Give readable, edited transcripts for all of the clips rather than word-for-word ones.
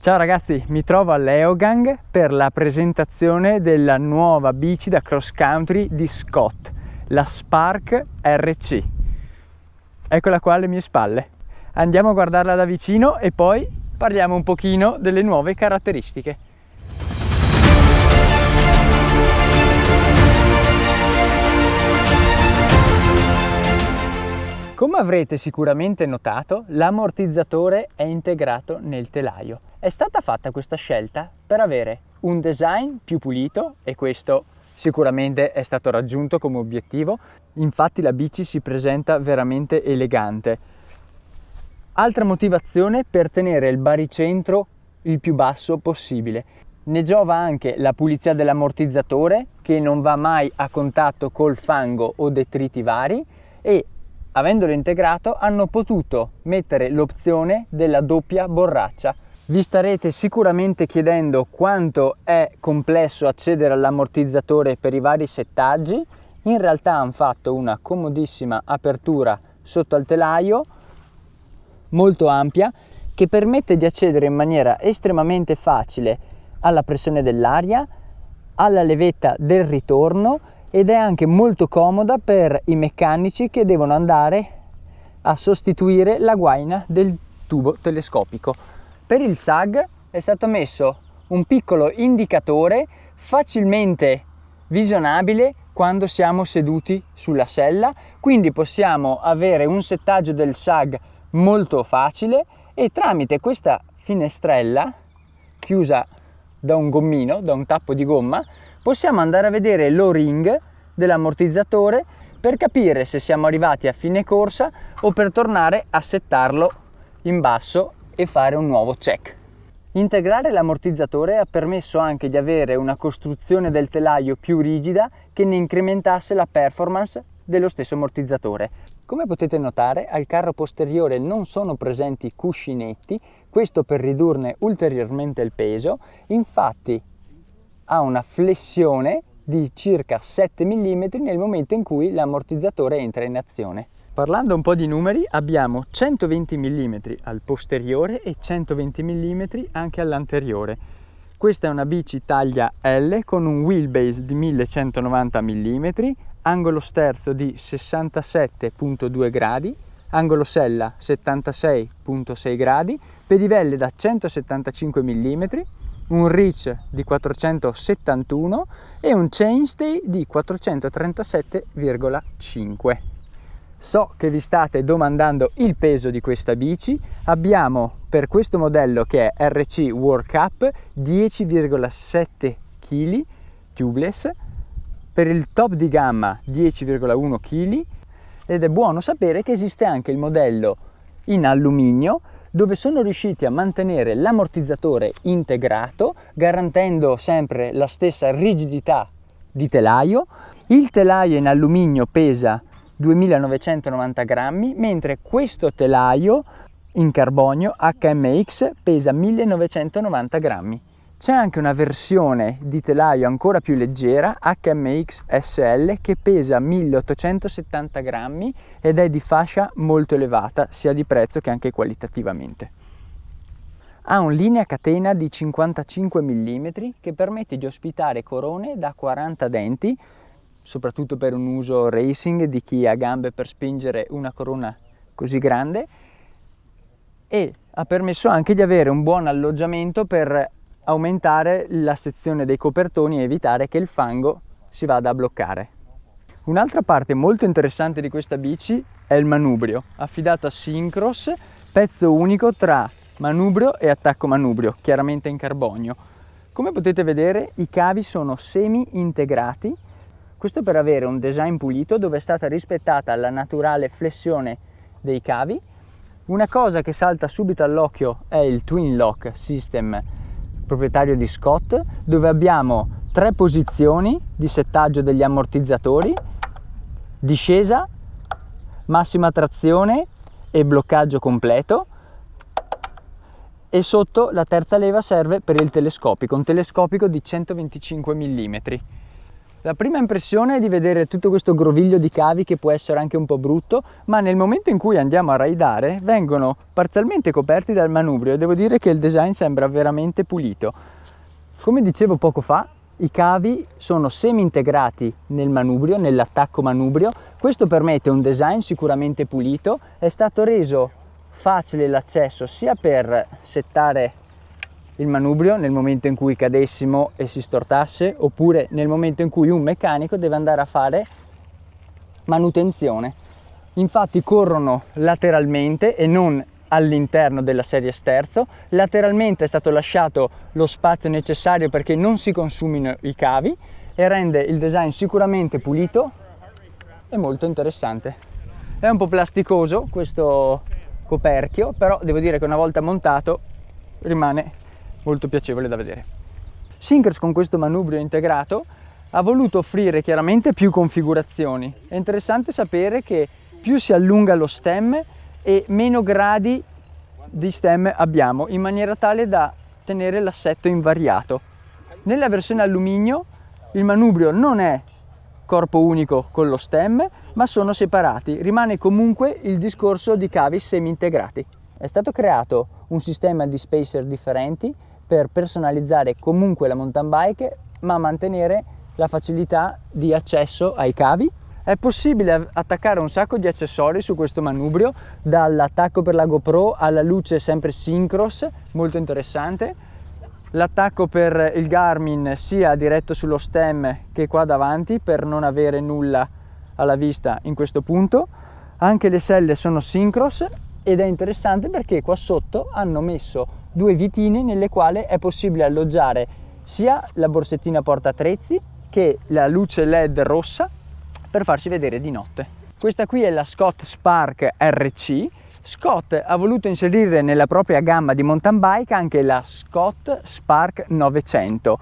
Ciao ragazzi, mi trovo all'Eogang per la presentazione della nuova bici da cross country di Scott, la Spark RC. Eccola qua alle mie spalle. Andiamo a guardarla da vicino e poi parliamo un pochino delle nuove caratteristiche. Come avrete sicuramente notato, l'ammortizzatore è integrato nel telaio. È stata fatta questa scelta per avere un design più pulito e questo sicuramente è stato raggiunto come obiettivo. Infatti la bici si presenta veramente elegante. Altra motivazione per tenere il baricentro il più basso possibile. Ne giova anche la pulizia dell'ammortizzatore che non va mai a contatto col fango o detriti vari e avendolo integrato hanno potuto mettere l'opzione della doppia borraccia. Vi starete sicuramente chiedendo quanto è complesso accedere all'ammortizzatore per i vari settaggi. In realtà hanno fatto una comodissima apertura sotto al telaio, molto ampia, che permette di accedere in maniera estremamente facile alla pressione dell'aria, alla levetta del ritorno ed è anche molto comoda per i meccanici che devono andare a sostituire la guaina del tubo telescopico. Per il SAG è stato messo un piccolo indicatore facilmente visionabile quando siamo seduti sulla sella, quindi possiamo avere un settaggio del SAG molto facile e tramite questa finestrella chiusa da un gommino, da un tappo di gomma, possiamo andare a vedere l'O-ring dell'ammortizzatore per capire se siamo arrivati a fine corsa o per tornare a settarlo in basso e fare un nuovo check. Integrare l'ammortizzatore ha permesso anche di avere una costruzione del telaio più rigida che ne incrementasse la performance dello stesso ammortizzatore. Come potete notare, al carro posteriore non sono presenti cuscinetti, questo per ridurne ulteriormente il peso. Infatti ha una flessione di circa 7 mm nel momento in cui l'ammortizzatore entra in azione. Parlando un po' di numeri, abbiamo 120 mm al posteriore e 120 mm anche all'anteriore. Questa è una bici taglia L con un wheelbase di 1190 mm, angolo sterzo di 67,2 gradi, angolo sella 76,6 gradi, pedivelle da 175 mm, un reach di 471 e un chainstay di 437,5. So che vi state domandando il peso di questa bici. Abbiamo per questo modello che è RC World Cup 10,7 kg tubeless, per il top di gamma 10,1 kg ed è buono sapere che esiste anche il modello in alluminio dove sono riusciti a mantenere l'ammortizzatore integrato garantendo sempre la stessa rigidità di telaio. Il telaio in alluminio pesa 2990 grammi, mentre questo telaio in carbonio HMX pesa 1990 grammi. C'è anche una versione di telaio ancora più leggera, HMX SL, che pesa 1870 grammi ed è di fascia molto elevata, sia di prezzo che anche qualitativamente. Ha un linea catena di 55 mm che permette di ospitare corone da 40 denti, soprattutto per un uso racing di chi ha gambe per spingere una corona così grande, e ha permesso anche di avere un buon alloggiamento per aumentare la sezione dei copertoni e evitare che il fango si vada a bloccare. Un'altra parte molto interessante di questa bici è il manubrio, affidato a Syncross, pezzo unico tra manubrio e attacco manubrio, chiaramente in carbonio. Come potete vedere i cavi sono semi integrati, questo per avere un design pulito dove è stata rispettata la naturale flessione dei cavi. Una cosa che salta subito all'occhio è il Twin Lock System proprietario di Scott, dove abbiamo 3 posizioni di settaggio degli ammortizzatori, discesa, massima trazione e bloccaggio completo, e sotto la terza leva serve per il telescopico, un telescopico di 125 mm. La prima impressione è di vedere tutto questo groviglio di cavi che può essere anche un po' brutto, ma nel momento in cui andiamo a raidare vengono parzialmente coperti dal manubrio e devo dire che il design sembra veramente pulito. Come dicevo poco fa, i cavi sono semi-integrati nel manubrio, nell'attacco manubrio. Questo permette un design sicuramente pulito. È stato reso facile l'accesso sia per settare il manubrio nel momento in cui cadessimo e si stortasse, oppure nel momento in cui un meccanico deve andare a fare manutenzione. Infatti corrono lateralmente e non all'interno della serie sterzo. Lateralmente è stato lasciato lo spazio necessario perché non si consumino i cavi e rende il design sicuramente pulito e molto interessante. È un po' plasticoso questo coperchio, però devo dire che una volta montato rimane molto piacevole da vedere. Syncros con questo manubrio integrato ha voluto offrire chiaramente più configurazioni. È interessante sapere che più si allunga lo stem e meno gradi di stem abbiamo, in maniera tale da tenere l'assetto invariato. Nella versione alluminio il manubrio non è corpo unico con lo stem, ma sono separati. Rimane comunque il discorso di cavi semi-integrati. È stato creato un sistema di spacer differenti per personalizzare comunque la mountain bike, ma mantenere la facilità di accesso ai cavi. È possibile attaccare un sacco di accessori su questo manubrio, dall'attacco per la GoPro alla luce sempre Syncros, molto interessante. L'attacco per il Garmin sia diretto sullo stem che qua davanti per non avere nulla alla vista in questo punto. Anche le selle sono Syncros ed è interessante perché qua sotto hanno messo due vitine nelle quali è possibile alloggiare sia la borsettina portattrezzi che la luce LED rossa per farsi vedere di notte. Questa qui è la Scott Spark RC. Scott ha voluto inserire nella propria gamma di mountain bike anche la Scott Spark 900.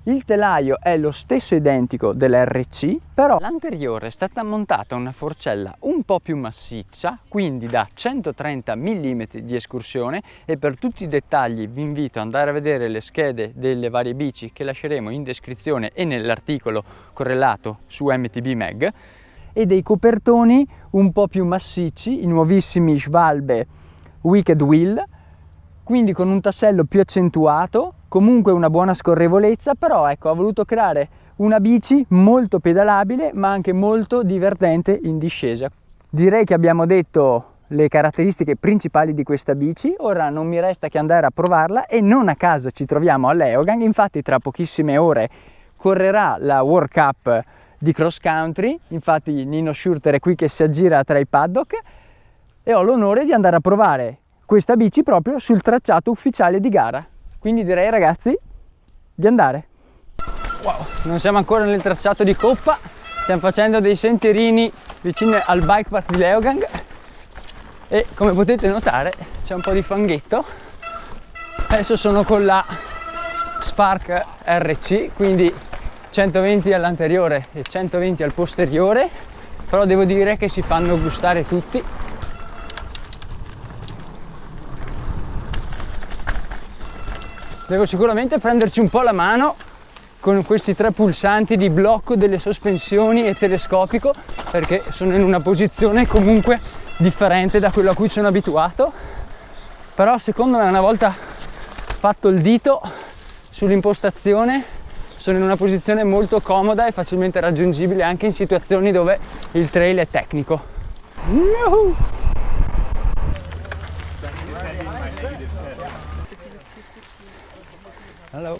Il telaio è lo stesso identico dell'RC, però l'anteriore è stata montata una forcella un po' più massiccia, quindi da 130 mm di escursione, e per tutti i dettagli vi invito ad andare a vedere le schede delle varie bici che lasceremo in descrizione e nell'articolo correlato su MTB Mag, e dei copertoni un po' più massicci, i nuovissimi Schwalbe Wicked Wheel, quindi con un tassello più accentuato, comunque una buona scorrevolezza, però ecco, ha voluto creare una bici molto pedalabile ma anche molto divertente in discesa. Direi che abbiamo detto le caratteristiche principali di questa bici, ora non mi resta che andare a provarla e non a caso ci troviamo a Leogang. Infatti tra pochissime ore correrà la World Cup di cross country, infatti Nino Schurter è qui che si aggira tra i paddock e ho l'onore di andare a provare questa bici proprio sul tracciato ufficiale di gara. Quindi direi, ragazzi, di andare. Wow, non siamo ancora nel tracciato di coppa, stiamo facendo dei sentierini vicino al bike park di Leogang e come potete notare c'è un po' di fanghetto. Adesso sono con la Spark RC, quindi 120 all'anteriore e 120 al posteriore, però devo dire che si fanno gustare tutti. Devo sicuramente prenderci un po' la mano con questi tre pulsanti di blocco delle sospensioni e telescopico, perché sono in una posizione comunque differente da quello a cui sono abituato, però secondo me una volta fatto il dito sull'impostazione sono in una posizione molto comoda e facilmente raggiungibile anche in situazioni dove il trail è tecnico. Yuhu! Hello.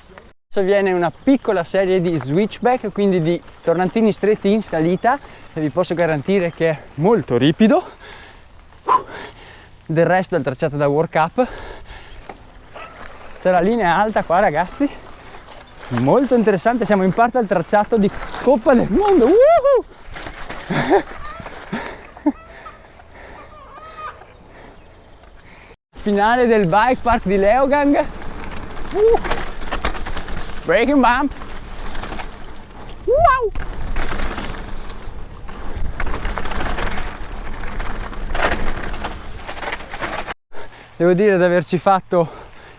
Adesso viene una piccola serie di switchback, quindi di tornantini stretti in salita, e vi posso garantire che è molto ripido. Del resto del tracciato da World Cup c'è la linea alta qua, ragazzi, molto interessante. Siamo in parte al tracciato di Coppa del Mondo. Finale del bike park di Leogang. Breaking bumps. Wow! Devo dire di averci fatto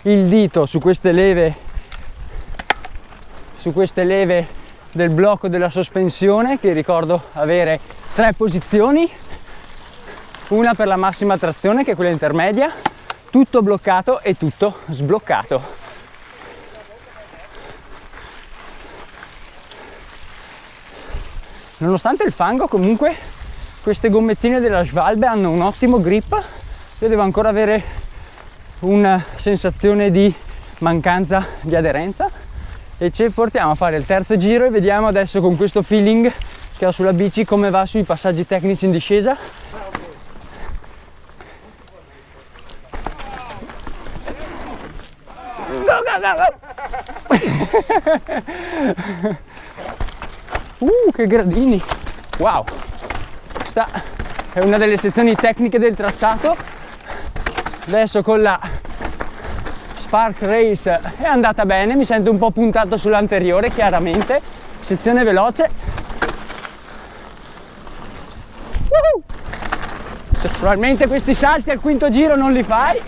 il dito su queste leve del blocco della sospensione, che ricordo avere 3 posizioni, una per la massima trazione che è quella intermedia, tutto bloccato e tutto sbloccato. Nonostante il fango, comunque queste gommettine della Schwalbe hanno un ottimo grip. Io devo ancora avere una sensazione di mancanza di aderenza e ci portiamo a fare il terzo giro e vediamo adesso con questo feeling che ho sulla bici come va sui passaggi tecnici in discesa. Che gradini! Wow! Questa è una delle sezioni tecniche del tracciato. Adesso con la Spark Race è andata bene, mi sento un po' puntato sull'anteriore chiaramente. Sezione veloce. Probabilmente questi salti al quinto giro non li fai.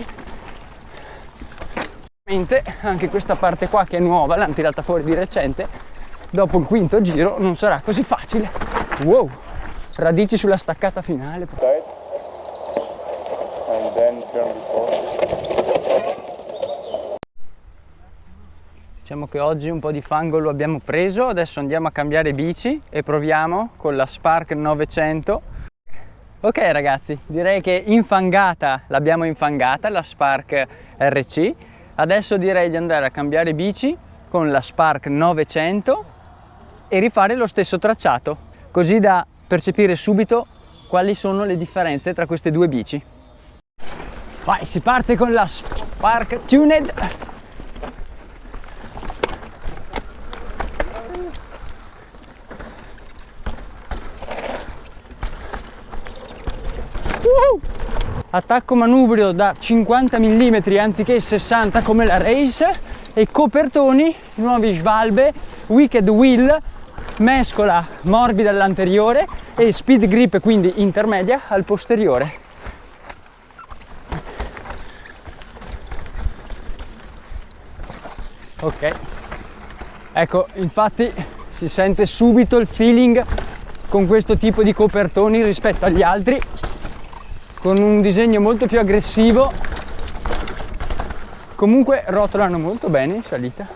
Anche questa parte qua che è nuova, l'hanno tirata fuori di recente, dopo il quinto giro non sarà così facile. Wow, radici sulla staccata finale. Diciamo che oggi un po' di fango lo abbiamo preso, adesso andiamo a cambiare bici e proviamo con la Spark 900. Ok ragazzi, direi che infangata l'abbiamo infangata la Spark RC. Adesso direi di andare a cambiare bici con la Spark 900 e rifare lo stesso tracciato, così da percepire subito quali sono le differenze tra queste due bici. Vai, si parte con la Spark Tuned. Attacco manubrio da 50 mm anziché 60 come la Race e copertoni nuovi Schwalbe Wicked Wheel, mescola morbida all'anteriore e speed grip, quindi intermedia, al posteriore. Ok, ecco, infatti si sente subito il feeling con questo tipo di copertoni rispetto agli altri, con un disegno molto più aggressivo. Comunque rotolano molto bene in salita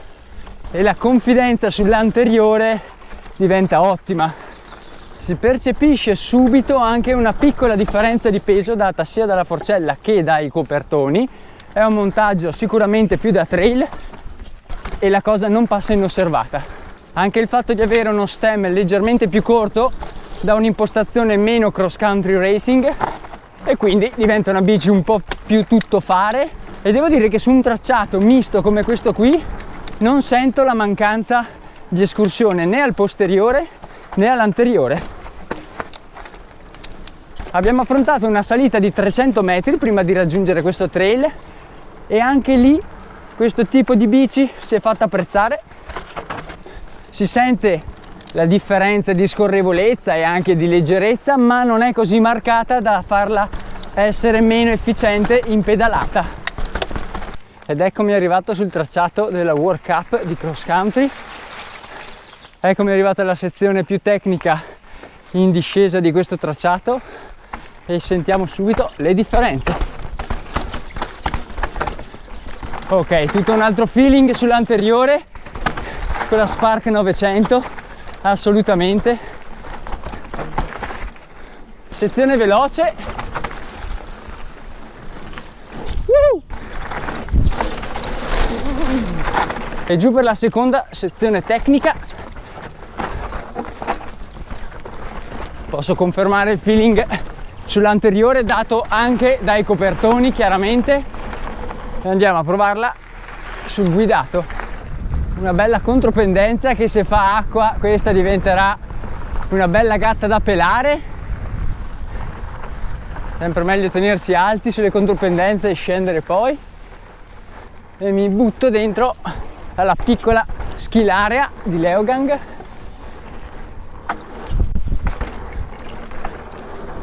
e la confidenza sull'anteriore diventa ottima. Si percepisce subito anche una piccola differenza di peso data sia dalla forcella che dai copertoni. È un montaggio sicuramente più da trail e la cosa non passa inosservata. Anche il fatto di avere uno stem leggermente più corto dà un'impostazione meno cross country racing e quindi diventa una bici un po' più tuttofare, e devo dire che su un tracciato misto come questo qui non sento la mancanza di escursione né al posteriore né all'anteriore. Abbiamo affrontato una salita di 300 metri prima di raggiungere questo trail e anche lì questo tipo di bici si è fatta apprezzare. Si sente la differenza di scorrevolezza e anche di leggerezza, ma non è così marcata da farla essere meno efficiente in pedalata. Ed eccomi arrivato sul tracciato della World Cup di cross country. Eccomi arrivato alla sezione più tecnica in discesa di questo tracciato e sentiamo subito le differenze. Ok, tutto un altro feeling sull'anteriore con la Spark 900. Assolutamente. Sezione veloce. E giù per la seconda sezione tecnica. Posso confermare il feeling sull'anteriore dato anche dai copertoni chiaramente, e andiamo a provarla sul guidato. Una bella contropendenza che se fa acqua questa diventerà una bella gatta da pelare. Sempre meglio tenersi alti sulle contropendenze e scendere poi. E mi butto dentro alla piccola skill area di Leogang,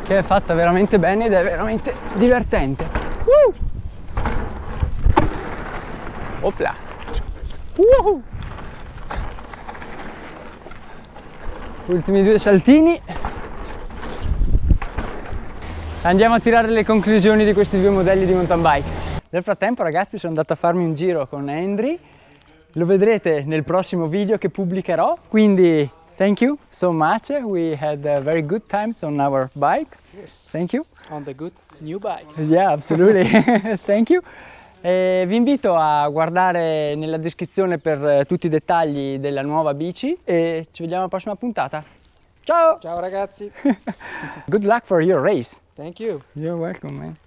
che è fatta veramente bene ed è veramente divertente. Opla! ultimi 2 saltini. Andiamo a tirare le conclusioni di questi 2 modelli di mountain bike. Nel frattempo ragazzi sono andato a farmi un giro con Andrew, lo vedrete nel prossimo video che pubblicherò, quindi thank you so much, we had very good times on our bikes. Yes. Thank you. On the good new bikes. Yeah, absolutely. Thank you. E vi invito a guardare nella descrizione per tutti i dettagli della nuova bici e ci vediamo alla prossima puntata. Ciao! Ciao ragazzi. Good luck for your race. Thank you. You're welcome, man.